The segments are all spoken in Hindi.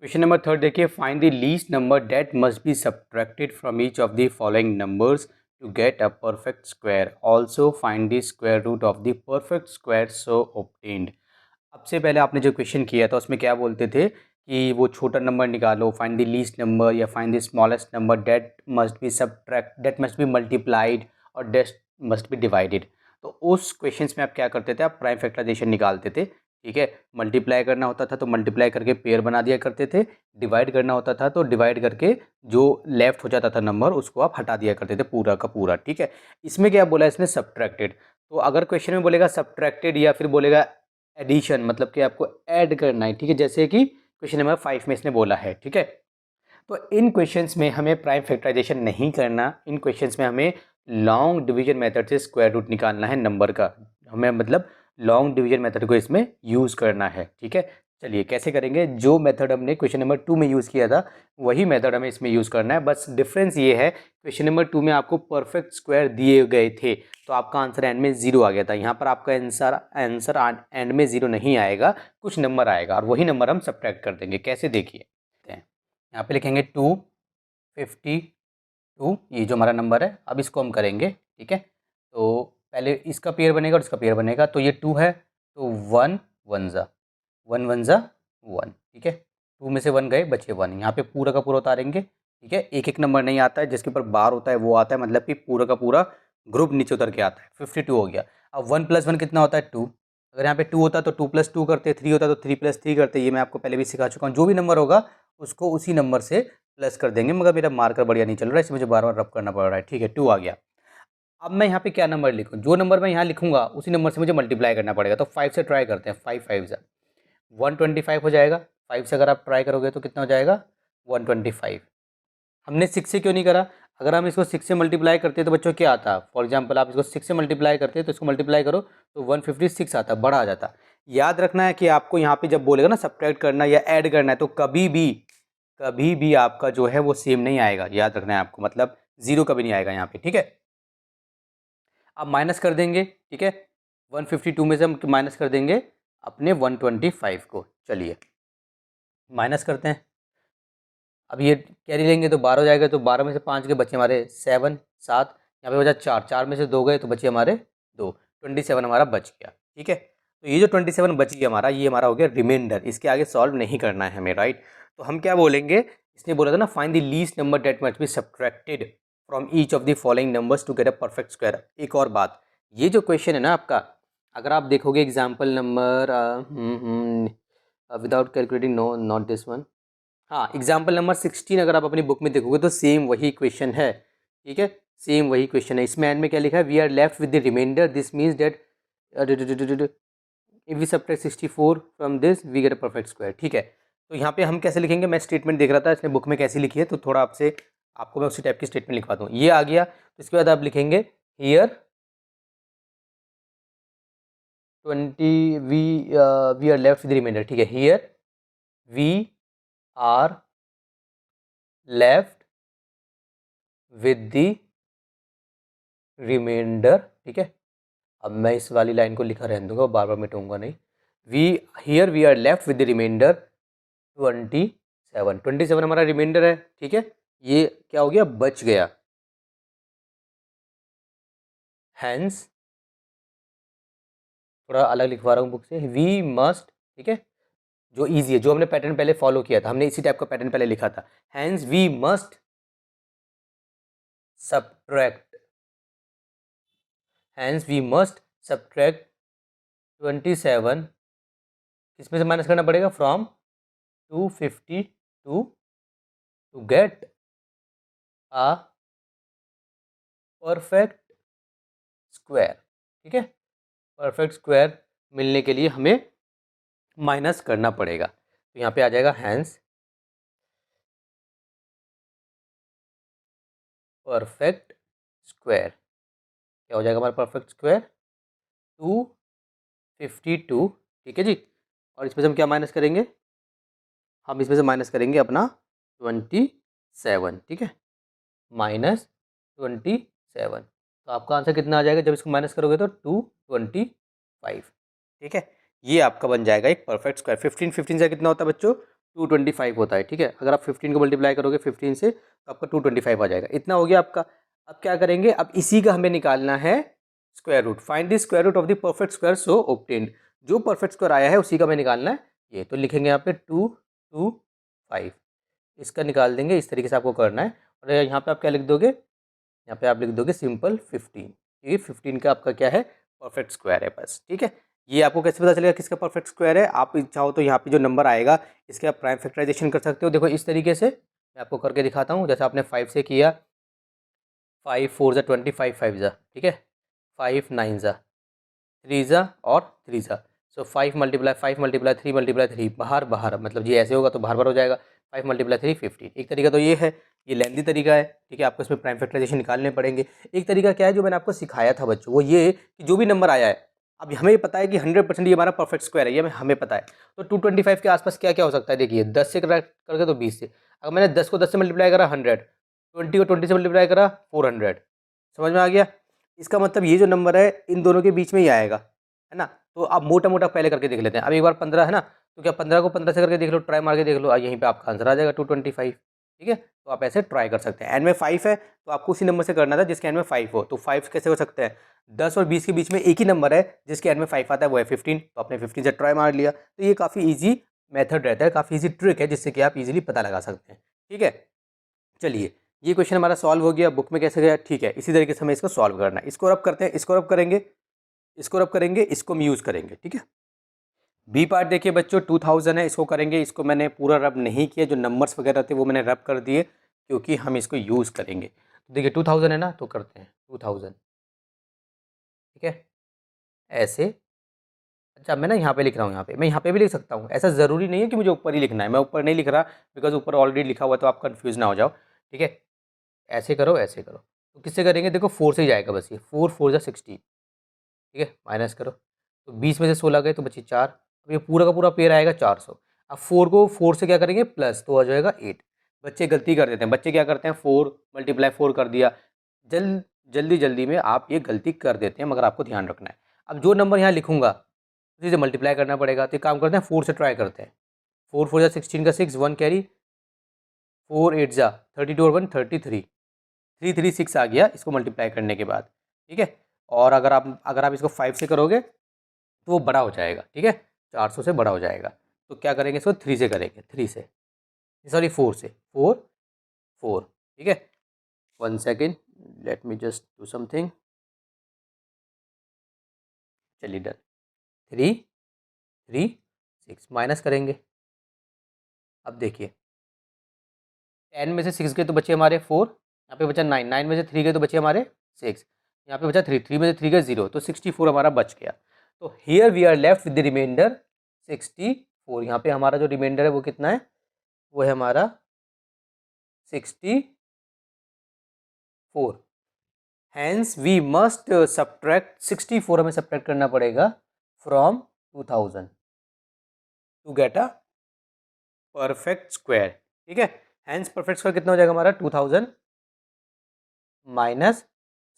क्वेश्चन नंबर थर्ड देखिए, find the least number that must be subtracted from each of the following numbers to get a perfect square, also find the square root of the perfect square so obtained. अब से पहले आपने जो क्वेश्चन किया था उसमें क्या बोलते थे कि वो छोटा नंबर निकालो, फाइंड द लीस्ट नंबर या find the smallest number that must B subtract that must B multiplied और दैट मस्ट बी डिवाइडेड। तो उस क्वेश्चंस में आप क्या करते थे, आप प्राइम फैक्टराइजेशन निकालते थे। ठीक है, मल्टीप्लाई करना होता था तो मल्टीप्लाई करके पेयर बना दिया करते थे, डिवाइड करना होता था तो डिवाइड करके जो लेफ्ट हो जाता था नंबर उसको आप हटा दिया करते थे पूरा का पूरा। ठीक है, इसमें क्या बोला इसने, सब्ट्रैक्टेड। तो अगर क्वेश्चन में बोलेगा सब्ट्रैक्टेड या फिर बोलेगा एडिशन, मतलब कि आपको ऐड करना है। ठीक है, जैसे कि क्वेश्चन नंबर 5 में इसने बोला है। ठीक है, तो इन क्वेश्चंस में हमें प्राइम फैक्टराइजेशन नहीं करना, इन क्वेश्चंस में हमें लॉन्ग डिवीजन मेथड से स्क्वायर रूट निकालना है नंबर का। हमें मतलब लॉन्ग डिवीजन मेथड को इसमें यूज़ करना है। ठीक है, चलिए कैसे करेंगे, जो मेथड हमने क्वेश्चन नंबर 2 में यूज़ किया था वही मेथड हमें इसमें यूज़ करना है। बस डिफरेंस ये है, क्वेश्चन नंबर 2 में आपको परफेक्ट स्क्वायर दिए गए थे तो आपका आंसर एंड में 0 आ गया था। यहाँ पर आपका आंसर एंड में 0 नहीं आएगा, कुछ नंबर आएगा और वही नंबर हम सब्ट्रैक्ट कर देंगे। कैसे, देखिए यहाँ पे लिखेंगे 252, ये जो हमारा नंबर है। अब इसको हम करेंगे। ठीक है, तो पहले इसका पेयर बनेगा और इसका पेयर बनेगा, तो ये 2 है तो 1 1 ज़ा 1 1 ज़ा 1। ठीक है, 2 में से 1 गए, बचे 1। यहाँ पे पूरा का पूरा उतारेंगे। ठीक है, एक एक नंबर नहीं आता है, जिसके ऊपर बार होता है वो आता है, मतलब कि पूरा का पूरा ग्रुप नीचे उतर के आता है। 52 हो गया। अब 1 + 1 कितना होता है, 2। अगर यहाँ पे 2 होता तो 2 + 2 करते, 3 होता तो 3 + 3 करते। ये मैं आपको पहले भी सिखा चुका हूँ, जो भी नंबर होगा उसको उसी नंबर से प्लस कर देंगे। मगर मेरा मार्कर बढ़िया नहीं चल रहा है, इसमें मुझे बार बार रब करना पड़ रहा है। ठीक है, 2 आ गया। अब मैं यहाँ पे क्या नंबर लिखूँ, जो नंबर मैं यहाँ लिखूंगा उसी नंबर से मुझे मल्टीप्लाई करना पड़ेगा। तो 5 से ट्राई करते हैं, 5 5 ज़ा 125 हो जाएगा। 5 से अगर आप ट्राई करोगे तो कितना हो जाएगा, 125। हमने 6 से क्यों नहीं करा, अगर हम इसको 6 से मल्टीप्लाई करते तो बच्चों क्या आता, फॉर एग्जांपल आप इसको 6 से मल्टीप्लाई करते तो इसको मल्टीप्लाई करो तो 156 आता, बड़ा आ जाता। याद रखना है कि आपको यहाँ पे जब बोलेगा ना सब्ट्रैक्ट करना या ऐड करना है तो कभी भी आपका जो है वो सेम नहीं आएगा। याद रखना है आपको, मतलब 0 कभी नहीं आएगा यहाँ पे। ठीक है, अब माइनस कर देंगे। ठीक है, 152 में से हम माइनस कर देंगे अपने 125 को। चलिए माइनस करते हैं। अब ये कैरी लेंगे तो 12 हो जाएगा, तो 12 में से 5 के बचे हमारे 7 7, यहाँ पे बचा 4, 4 में से 2 गए तो बचे हमारे 2, 27 हमारा बच गया। ठीक है, तो ये जो 27 बच गया हमारा, ये हमारा हो गया रिमाइंडर। इसके आगे सॉल्व नहीं करना है हमें, राइट। तो हम क्या बोलेंगे, इसने बोला था ना find the least number that must be subtracted from each of the following numbers to get a perfect square. एक और बात, ये जो क्वेश्चन है ना आपका, अगर आप देखोगे example number without calculating, no not this one, हाँ एग्जाम्पल नंबर 16 अगर आप अपनी बुक में देखोगे तो सेम वही क्वेश्चन है। ठीक है, सेम वही क्वेश्चन है। इसमें एंड में क्या लिखा है, we are left with the reminder, this means that if we subtract 64 from this we get a perfect square. ठीक है, तो यहाँ पे हम कैसे लिखेंगे, मैं स्टेटमेंट देख रहा था इसने बुक में कैसी लिखी है, तो थोड़ा आपको मैं उसी टाइप की स्टेटमेंट लिखवाता हूँ। ये आ गया, तो इसके बाद आप लिखेंगे here 20 we are left with reminder. ठीक है, here we are left with the reminder. ठीक है, अब मैं इस वाली लाइन को लिखा रहने दूंगा, बार बार मिटाऊंगा नहीं। We are left with the reminder 27 हमारा रिमाइंडर है। ठीक है, ये क्या हो गया, बच गया। हैंस, थोड़ा अलग लिखवा रहा हूँ बुक से, वी मस्ट। ठीक है, जो इजी है, जो हमने पैटर्न पहले फॉलो किया था, हमने इसी टाइप का पैटर्न पहले लिखा था। Hence we must subtract, hence we must subtract 27, किसमें से माइनस करना पड़ेगा, from 252 to get a perfect square. ठीक है, परफेक्ट स्क्वायर मिलने के लिए हमें माइनस करना पड़ेगा। तो यहाँ पे आ जाएगा हैंस परफेक्ट स्क्वायर। क्या हो जाएगा हमारा परफेक्ट स्क्वायर, 252। ठीक है जी, और इसमें से हम क्या माइनस करेंगे, हम इसमें से माइनस करेंगे अपना 27। ठीक है, -27, तो आपका आंसर कितना आ जाएगा जब इसको माइनस करोगे तो 225। ठीक है, ये आपका बन जाएगा एक परफेक्ट स्क्वायर। 15 15 से कितना होता है बच्चों, 225 होता है, ठीक है। अगर आप 15 को मल्टीप्लाई करोगे 15 से तो आपका 225 आ जाएगा। इतना हो गया आपका। अब क्या करेंगे, अब इसी का हमें निकालना है square root. Find the square root of the perfect square so obtained. जो परफेक्ट स्क्वायर आया है उसी का हमें निकालना है। ये तो लिखेंगे यहाँ पे 225, इसका निकाल देंगे। इस तरीके से आपको करना है। और यहाँ पे आप क्या लिख दोगे, यहाँ पे आप लिख दोगे सिंपल 15। ये 15 का आपका क्या है, परफेक्ट स्क्वायर है बस, ठीक है। ये आपको कैसे पता चलेगा किसका परफेक्ट स्क्वायर है? आप चाहो तो यहाँ पे जो नंबर आएगा इसके आप प्राइम फैक्टराइजेशन कर सकते हो। देखो इस तरीके से मैं आपको करके दिखाता हूँ। जैसे आपने 5 से किया, 5 4 ज़ा 25, 5 ज़ा, ठीक है, 5 9 ज़ा, 3 ज़ा और 3 ज़ा। सो 5 मल्टीप्लाई 5 मल्टीप्लाई 3 मल्टीप्लाई 3, बाहर बाहर, मतलब ये ऐसे होगा तो बाहर बाहर हो जाएगा। 5 मल्टीप्लाई 3 15। एक तरीका तो ये है, ये लेंदी तरीका है, ठीक है। आपको इसमें प्राइम फैक्टराइजेशन निकालने पड़ेंगे। एक तरीका क्या है जो मैंने आपको सिखाया था बच्चों, वो ये कि जो भी नंबर आया है, अब हमें पता है कि 100% ये हमारा परफेक्ट स्क्वायर है, ये हमें पता है। तो 225 के आसपास क्या क्या हो सकता है, देखिए 10 से करके तो 20 से। अगर मैंने 10 को 10 से मल्टीप्लाई करा 100, 20 को 20 से मल्टीप्लाई करा 400। समझ में आ गया? इसका मतलब ये जो नंबर है इन दोनों के बीच में ही आएगा, है ना। तो आप मोटा मोटा पहले करके देख लेते हैं। अब एक बार 15 है ना, तो क्या 15 को 15 से करके देख लो, ट्राई मार के देख लो, यहीं पे आपका आंसर आ जाएगा 225, ठीक है। तो आप ऐसे ट्राई कर सकते हैं। एंड में 5 है तो आपको उसी नंबर से करना था जिसके एंड में 5 हो। तो 5 कैसे हो सकते हैं, 10 और 20 के बीच में एक ही नंबर है जिसके एंड में 5 आता है, वो है 15। तो आपने 15 से ट्राई मार लिया। तो ये काफ़ी ईजी मेथड रहता है, काफ़ी ईजी ट्रिक है जिससे कि आप इजीली पता लगा सकते हैं, ठीक है। चलिए ये क्वेश्चन हमारा सॉल्व हो गया। बुक में कैसे गया, ठीक है, इसी तरीके से हमें इसको सॉल्व करना है। इसको रब करते हैं, इसको रब करेंगे, इसको रब करेंगे, इसको हम यूज़ करेंगे, ठीक है। बी पार्ट देखिए बच्चों 2000 है, इसको करेंगे। इसको मैंने पूरा रब नहीं किया, जो नंबर्स वगैरह थे वो मैंने रब कर दिए क्योंकि हम इसको यूज़ करेंगे। तो देखिए 2000 है ना, तो करते हैं 2000, ठीक है, ऐसे। अच्छा मैं ना यहाँ पे लिख रहा हूँ, यहाँ पे मैं यहाँ पे भी लिख सकता हूँ, ऐसा ज़रूरी नहीं है कि मुझे ऊपर ही लिखना है। मैं ऊपर नहीं लिख रहा बिकॉज ऊपर ऑलरेडी लिखा हुआ है, तो आप कन्फ्यूज़ ना हो जाओ, ठीक है। ऐसे करो, ऐसे करो। तो किससे करेंगे, देखो 4 से ही जाएगा बस, ये 4 4 जा 16, ठीक है। माइनस करो तो 20 में से 16 गए तो बची 4। अब ये पूरा का पूरा पेयर आएगा 400। अब 4 को 4 से क्या करेंगे, प्लस, तो आ जाएगा 8। बच्चे गलती कर देते हैं, बच्चे क्या करते हैं, 4 मल्टीप्लाई 4 कर दिया। जल्दी जल्दी में आप ये गलती कर देते हैं, मगर आपको ध्यान रखना है। अब जो नंबर यहाँ लिखूंगा उसी से मल्टीप्लाई करना पड़ेगा। तो एक काम करते हैं 4 से ट्राई करते हैं। 4 4 जा 16 का 6, 1 कैरी, 4 8 जा 32 और 1 33, 336 आ गया इसको मल्टीप्लाई करने के बाद, ठीक है। और अगर आप इसको 5 से करोगे तो वो बड़ा हो जाएगा, ठीक है, 400 से बड़ा हो जाएगा। तो क्या करेंगे, इसको 3 से करेंगे, 3 से, सॉरी 4 से, 4 4, ठीक है। 1 second, let me just do something. चलिए डन। 3 3 6 माइनस करेंगे। अब देखिए 10 में से 6 गए तो बचे हमारे 4, यहाँ पे बचा 9, 9 में से 3 गए तो बचे हमारे 6, यहाँ पे बचा 3, 3 में से 3 गए 0, तो 64 हमारा बच गया। तो here we are left with the reminder 64। यहाँ पे हमारा जो रिमाइंडर है वो कितना है, वो है हमारा 64। हैंस वी मस्ट सब्ट्रैक्ट 64, हमें सब्ट्रैक्ट करना पड़ेगा from 2000 to get a perfect square, ठीक है। हैंस परफेक्ट स्क्वायर कितना हो जाएगा हमारा, 2000 माइनस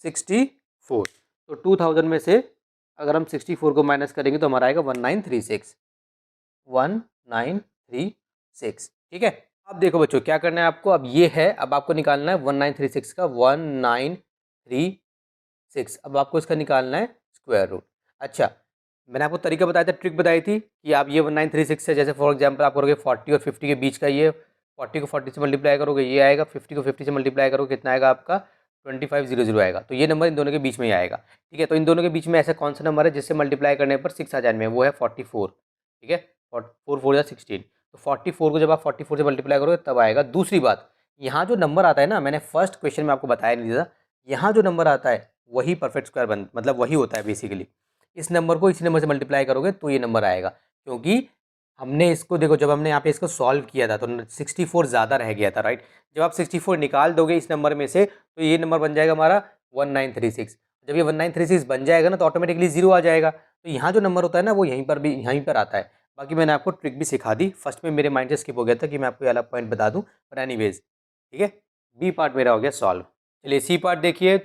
64। तो 2000 में से अगर हम 64 को माइनस करेंगे तो हमारा आएगा 1936, 1936, ठीक है। अब देखो बच्चों क्या करना है आपको, अब ये है, अब आपको निकालना है 1936 का 1936। अब आपको इसका निकालना है स्क्वायर रूट। अच्छा मैंने आपको तरीका बताया था, ट्रिक बताई थी कि आप ये 1936 से, जैसे फॉर एग्जांपल आप करोगे 40 और 50 के बीच का, ये 40 को 40 से मल्टीप्लाई करोगे ये आएगा, 50 को 50 से मल्टीप्लाई करोगे कितना आएगा आपका 2500 आएगा। तो ये नंबर इन दोनों के बीच में ही आएगा, ठीक है। तो इन दोनों के बीच में ऐसा कौन सा नंबर है जिससे मल्टीप्लाई करने पर 6 आ जाने में, वो है 44, ठीक है। 4 4 जा 16। तो 44 को जब आप 44 से मल्टीप्लाई करोगे तब आएगा। दूसरी बात, यहाँ जो नंबर आता है ना, मैंने फर्स्ट क्वेश्चन में आपको बताया नहीं था, यहाँ जो नंबर आता है वही परफेक्ट स्क्वायर मतलब वही होता है बेसिकली। इस नंबर को इसी नंबर से मल्टीप्लाई करोगे तो ये नंबर आएगा, क्योंकि हमने इसको देखो, जब हमने यहाँ पे इसको सॉल्व किया था तो 64 ज़्यादा रह गया था, राइट। जब आप 64 निकाल दोगे इस नंबर में से तो ये नंबर बन जाएगा हमारा 1936। जब ये 1936 बन जाएगा ना तो ऑटोमेटिकली 0 आ जाएगा। तो यहाँ जो नंबर होता है ना वो यहीं पर भी, यहीं पर आता है। बाकी मैंने आपको ट्रिक भी सिखा दी, फर्स्ट में मेरे माइंड से स्किप हो गया था कि मैं आपको ये वाला पॉइंट बता दूँ, पर एनीवेज, ठीक है। बी पार्ट मेरा हो गया सॉल्व। चलिए सी पार्ट देखिए,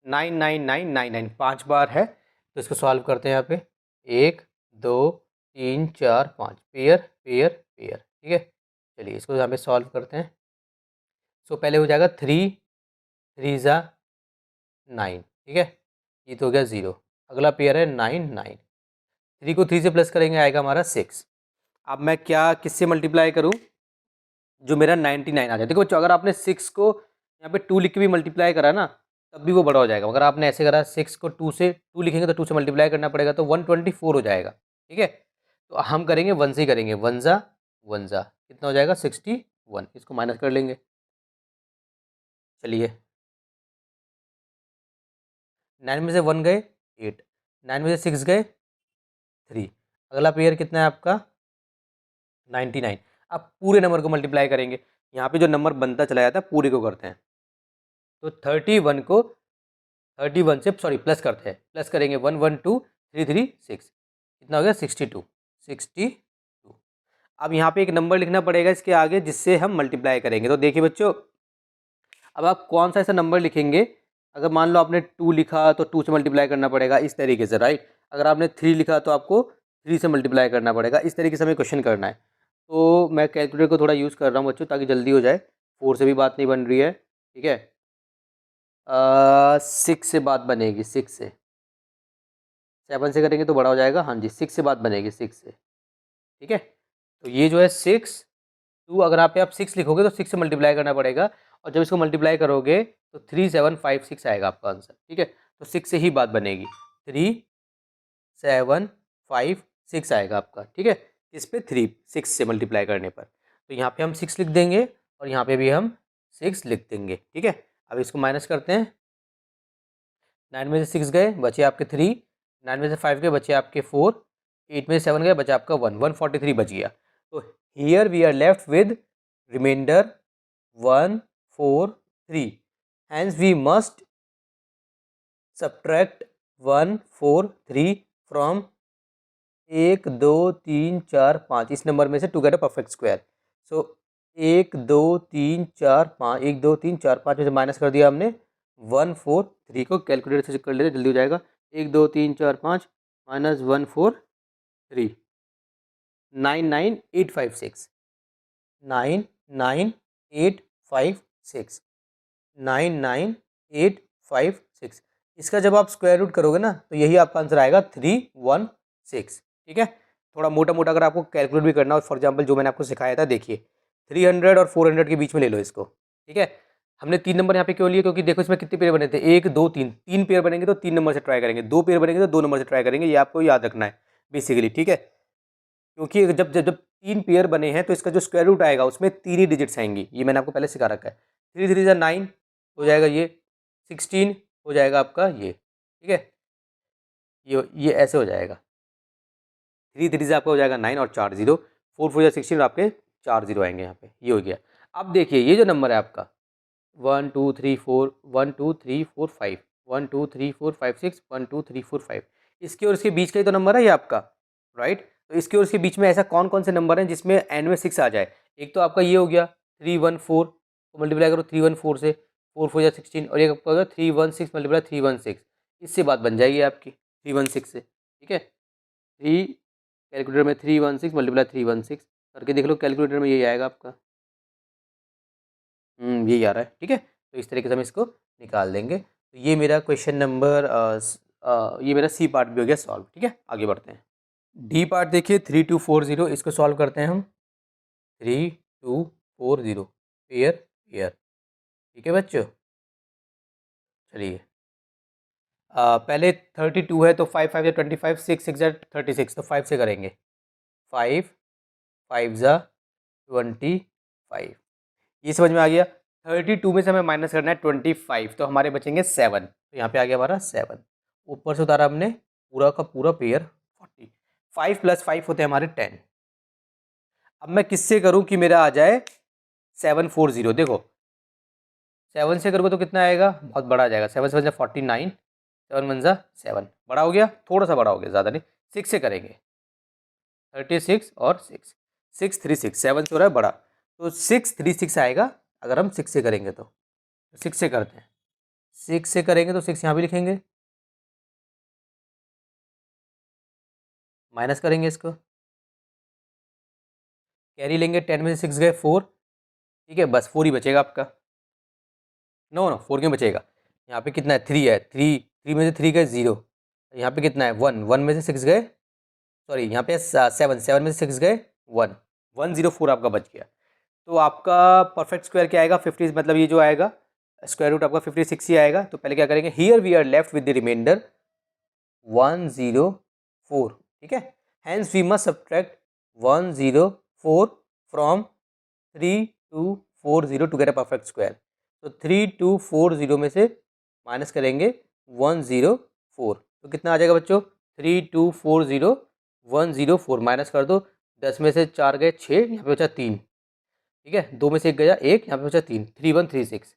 99999 5 बार है, तो इसको सॉल्व करते हैं। यहाँ पे 1 2 3 4 5, पेयर पेयर पेयर, ठीक है। चलिए इसको यहाँ पे सॉल्व करते हैं। सो पहले हो जाएगा 3 3 ज़ा 9, ठीक है, ये तो हो गया 0। अगला पेयर है 9 9, 3 को 3 से प्लस करेंगे आएगा हमारा 6। अब मैं क्या किससे मल्टीप्लाई करूँ जो मेरा 99 आ जाए। देखो बच्चों, अगर आपने 6 को यहाँ पे 2 लिख के भी मल्टीप्लाई करा ना तब भी वो बड़ा हो जाएगा। अगर आपने ऐसे करा 6 को 2 से 2 लिखेंगे तो 2 से मल्टीप्लाई करना पड़ेगा तो 124 हो जाएगा, ठीक है। तो हम करेंगे 1 से ही करेंगे, 1 ज़ा कितना हो जाएगा 61। इसको माइनस कर लेंगे। चलिए 9 में से 1 गए 8, 9 में से 6 गए 3, अगला पेयर कितना है आपका 99। अब पूरे नंबर को मल्टीप्लाई करेंगे, यहाँ पे जो नंबर बनता चला जाता है पूरे को करते हैं। तो 31 को 31 से सॉरी प्लस करते हैं, प्लस करेंगे 1 1 2 3 3 6, कितना हो गया 62। अब यहाँ पे एक नंबर लिखना पड़ेगा इसके आगे जिससे हम मल्टीप्लाई करेंगे। तो देखिए बच्चों, अब आप कौन सा ऐसा नंबर लिखेंगे, अगर मान लो आपने 2 लिखा तो 2 से मल्टीप्लाई करना पड़ेगा इस तरीके से, राइट। अगर आपने 3 लिखा तो आपको 3 से मल्टीप्लाई करना पड़ेगा, इस तरीके से हमें क्वेश्चन करना है। तो मैं कैलकुलेटर को थोड़ा यूज़ कर रहा हूँ बच्चों ताकि जल्दी हो जाए। 4 से भी बात नहीं बन रही है, ठीक है। 6 से बात बनेगी, 6 से। 7 से करेंगे तो बड़ा हो जाएगा, हाँ जी 6 से बात बनेगी, 6 से, ठीक है। तो ये जो है 6 2, अगर आप 6 लिखोगे तो 6 से मल्टीप्लाई करना पड़ेगा और जब इसको मल्टीप्लाई करोगे तो 3756 आएगा आपका आंसर, ठीक है। तो 6 से ही बात बनेगी, 3756 आएगा आपका, ठीक है। इस पे 6 से मल्टीप्लाई करने पर तो यहाँ पे हम 6 लिख देंगे और यहाँ पे भी हम 6 लिख देंगे, ठीक है। अब इसको माइनस करते हैं, 9 में से 6 गए बचे आपके 3, 9 में से 5 गए बचे आपके 4, 8 में से 7 गए बचा आपका 1, 143 बच गया। तो here we are left with reminder 143, hence we must subtract 143 from 1 2 3 4 5 इस नंबर में से to get a perfect square. So 1 2 3 4 5, 1 2 3 4 5 में से माइनस कर दिया हमने 143 को, कैलकुलेटर से कर लेते जल्दी हो जाएगा। 1 2 3 4 5 माइनस 143, 99856, 99856, 99856। इसका जब आप स्क्वायर रूट करोगे ना तो यही आपका आंसर आएगा 316, ठीक है। थोड़ा मोटा मोटा अगर आपको कैलकुलेट भी करना हो, फॉर एग्जांपल जो मैंने आपको सिखाया था, देखिए 300 और 400 के बीच में ले लो इसको, ठीक है। हमने 3 नंबर यहाँ पे क्यों लिए, क्योंकि देखो इसमें कितने पेयर बने थे, 1 2 3, 3 पेयर बनेंगे तो 3 नंबर से ट्राई करेंगे, 2 पेयर बनेंगे तो 2 नंबर से ट्राई करेंगे, ये आपको याद रखना है बेसिकली, ठीक है। क्योंकि जब जब जब 3 पेयर बने हैं तो इसका जो स्क्वायर रूट आएगा उसमें 3 ही डिजिट्स आएंगी, ये मैंने आपको पहले सिखा रखा है। 3 3 9 हो जाएगा, ये 16 हो जाएगा आपका ये, ठीक है। ये ऐसे हो जाएगा, 3 3 से आपका हो जाएगा 9 और 4 0, 4 4 16 और आपके 4 0 आएंगे यहाँ पे, ये हो गया। अब देखिए ये जो नंबर है आपका 1 2 3 4 1 2 3 4 5 1 2 3 4 5 6 1 2 3 4 5, इसके और इसके बीच का ही तो नंबर है ये आपका, राइट। तो इसके और इसके बीच में ऐसा कौन कौन से नंबर हैं जिसमें एंड में 6 आ जाए। एक तो आपका ये हो गया 314 को मल्टीप्लाई करो 314 से, 4 4 16, और एक आपका होगा 316 मल्टीप्लाई 316, इससे बात बन जाएगी आपकी 316 से, ठीक है। 3 कैलकुलेटर में 316 मल्टीप्लाई 316 करके देख लो, कैलकुलेटर में यही आएगा आपका, यही आ रहा है, ठीक है। तो इस तरीके से हम इसको निकाल देंगे। तो ये मेरा क्वेश्चन नंबर ये मेरा सी पार्ट भी हो गया सॉल्व, ठीक है। आगे बढ़ते हैं, डी पार्ट देखिए 3240, इसको सॉल्व करते हैं हम। 3240 पेयर पेयर, ठीक है बच्चों। चलिए पहले 32 है तो 5 5 25, 6 6 36, तो 5 से करेंगे, 5 5 25, ये समझ में आ गया। 32 में से हमें माइनस करना है 25, तो हमारे बचेंगे 7, तो यहाँ पे आ गया हमारा 7। ऊपर से उतारा हमने पूरा का पूरा पेयर 40, 5 + 5 होते हैं हमारे 10। अब मैं किससे करूं कि मेरा आ जाए 740, देखो 7 से करोगे तो कितना आएगा, बहुत बड़ा आ जाएगा, 7 7 49, 7 1 7, बड़ा हो गया, थोड़ा सा बड़ा हो गया, ज़्यादा नहीं। 6 से करेंगे 36 और 6, 636, 7 से हो रहा है बड़ा, तो 636 आएगा अगर हम 6 से करेंगे तो 6 से करते हैं। 6 से करेंगे तो 6 यहाँ भी लिखेंगे, माइनस करेंगे इसको, कैरी लेंगे, 10 में से 6 गए 4, ठीक है, बस 4 ही बचेगा आपका। नो नो 4 क्यों बचेगा, यहाँ पे कितना है 3 है, 3 में से 3 गए 0, यहाँ पे कितना है 1, 1 में से 6 गए, सॉरी यहाँ पे 7, 7 में से 6 गए 1, 104 आपका बच गया। तो आपका परफेक्ट स्क्वायर क्या आएगा 50, मतलब ये जो आएगा स्क्वायर रूट आपका 56 ही आएगा। तो पहले क्या करेंगे, here we are left with the reminder 104, ठीक है, hence we must subtract 104 from 3240 to get a perfect square. तो 3240 में से माइनस करेंगे 104, तो कितना आ जाएगा बच्चों 3240 104 माइनस कर दो, 10 में से 4 गए 6, यहाँ पे बचा 3, ठीक है, 2 में से 1 गया 1, यहाँ पे बचा 3, 3136,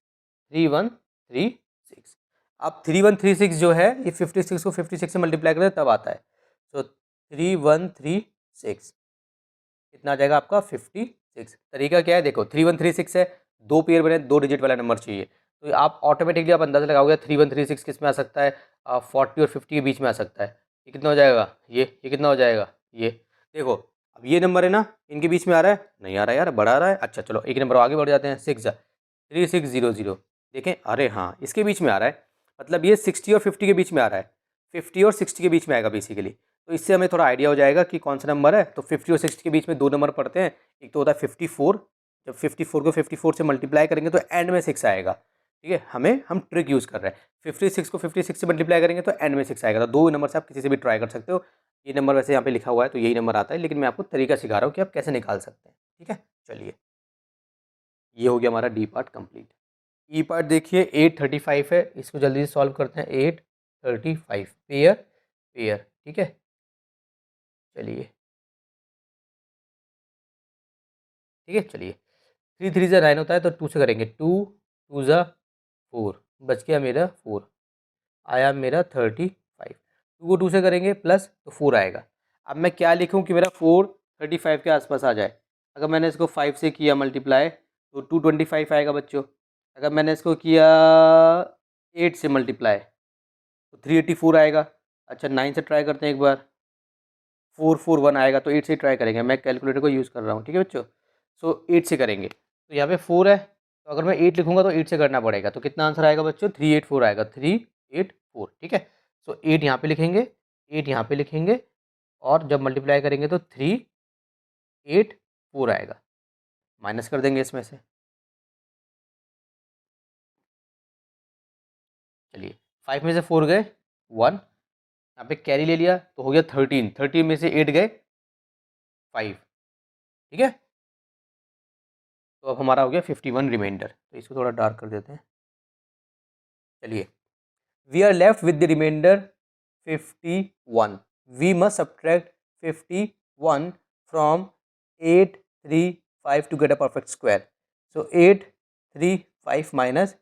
3136। अब 3136 जो है ये 56 को 56 से मल्टीप्लाई करें तब आता है। तो 3136 कितना आ जाएगा आपका 56। तरीका क्या है देखो, 3136 है, 2 पेयर बने, 2 डिजिट वाला नंबर चाहिए, तो आप ऑटोमेटिकली आप अंदाजा लगाओगे 3136 किस में आ सकता है, 40 और 50 के बीच में आ सकता है। ये कितना हो जाएगा, ये कितना हो जाएगा, ये देखो अब ये नंबर है ना, इनके बीच में आ रहा है, नहीं आ रहा है यार, बड़ा आ रहा है। अच्छा चलो एक नंबर आगे बढ़ जाते हैं, 3600, देखें, अरे हाँ इसके बीच में आ रहा है, मतलब ये 60 और 50 के बीच में आ रहा है, 50 और 60 के बीच में आएगा बेसिकली। तो इससे हमें थोड़ा आइडिया हो जाएगा कि कौन सा नंबर है। तो 50 और 60 के बीच में 2 नंबर पड़ते हैं, एक तो होता है 54, जब 54 को 54 से मल्टीप्लाई करेंगे तो एंड में 6 आएगा, ठीक है, हम ट्रिक यूज़ कर रहे हैं, 56 को 56 से मल्टीप्लाई करेंगे तो एंड में 6 आएगा। तो 2 नंबर से आप किसी से भी ट्राई कर सकते हो, ये नंबर वैसे यहाँ पे लिखा हुआ है तो यही नंबर आता है, लेकिन मैं आपको तरीका सिखा रहा हूँ कि आप कैसे निकाल सकते हैं, ठीक है। चलिए ये हो गया हमारा डी पार्ट कंप्लीट। ई पार्ट देखिए 835 है, इसको जल्दी से सॉल्व करते हैं। 835 पेयर पेयर, ठीक है, चलिए ठीक है, चलिए 3 3 से 9 होता है तो 2 से करेंगे, 2 2 ज़ा 4, बच गया मेरा 4, आया मेरा 35, 2 को 2 से करेंगे प्लस तो 4 आएगा। अब मैं क्या लिखूं कि मेरा 4 35 के आसपास आ जाए। अगर मैंने इसको 5 से किया मल्टीप्लाई तो 225 आएगा बच्चों। अगर मैंने इसको किया 8 से मल्टीप्लाई तो 384 आएगा। अच्छा 9 से ट्राई करते हैं एक बार, 441 आएगा, तो 8 से ट्राई करेंगे, मैं कैलकुलेटर को यूज़ कर रहा हूँ, ठीक है बच्चों। सो 8 से करेंगे, तो यहाँ पे 4 है, तो अगर मैं 8 लिखूँगा तो 8 से करना पड़ेगा, तो कितना आंसर आएगा बच्चों 384 आएगा, 384, ठीक है। सो 8 यहाँ पे लिखेंगे, 8 यहाँ पे लिखेंगे, और जब मल्टीप्लाई करेंगे तो 384 आएगा, माइनस कर देंगे इसमें से। चलिए 5 में से 4 गए 1, यहाँ पे कैरी ले लिया तो हो गया 13, 13 में से 8 गए 5, ठीक है। तो अब हमारा हो गया 51 रिमाइंडर, तो इसको थोड़ा डार्क कर देते हैं। चलिए we are left with the reminder 51, we must subtract 51 from 835 to get a perfect square. So 835 minus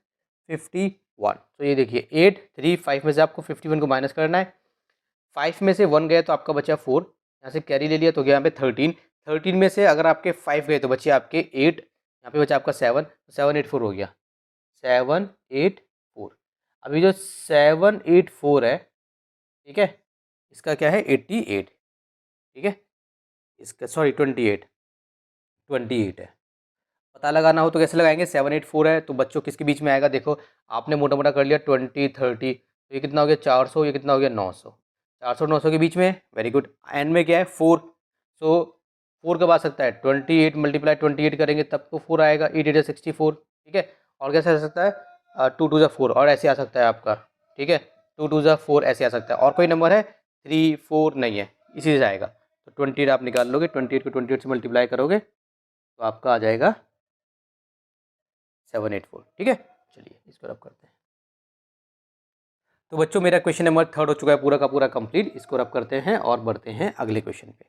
51, तो ये देखिए 835 में से आपको 51 को माइनस करना है, 5 में से 1 गया तो आपका बचा 4, यहाँ से कैरी ले लिया तो गया यहाँ पे 13, 13 में से अगर आपके 5 गए तो बचे आपके 8, यहाँ पे बचा आपका 7, 784 हो गया, 784। अभी जो 784 है, ठीक है, इसका क्या है 88, ठीक है, इसका सॉरी 28 है। पता लगाना हो तो कैसे लगाएंगे, 784 है तो बच्चों किसके बीच में आएगा, देखो आपने मोटा मोटा कर लिया 20 30, तो ये कितना हो गया 400, ये कितना हो गया 900, 400 900 के बीच में, वेरी गुड। एंड में क्या है 4, सो 4 कब आ सकता है 28 मल्टीप्लाई 28 करेंगे तब तो 4 आएगा, 8 8 64, ठीक है। और कैसे आ सकता है 2 2 4, और ऐसे आ सकता है आपका, ठीक है, 2 2 4 ऐसे आ सकता है। और कोई नंबर है 3 4 नहीं है, इसी से आएगा, तो 28 आप निकाल लोगे, 28 को 28 से मल्टीप्लाई करोगे तो आपका आ जाएगा 784, ठीक है। चलिए इसको रब करते हैं। तो बच्चों मेरा क्वेश्चन नंबर 3 हो चुका है पूरा का पूरा कंप्लीट, इसको रब करते हैं और बढ़ते हैं अगले क्वेश्चन पे।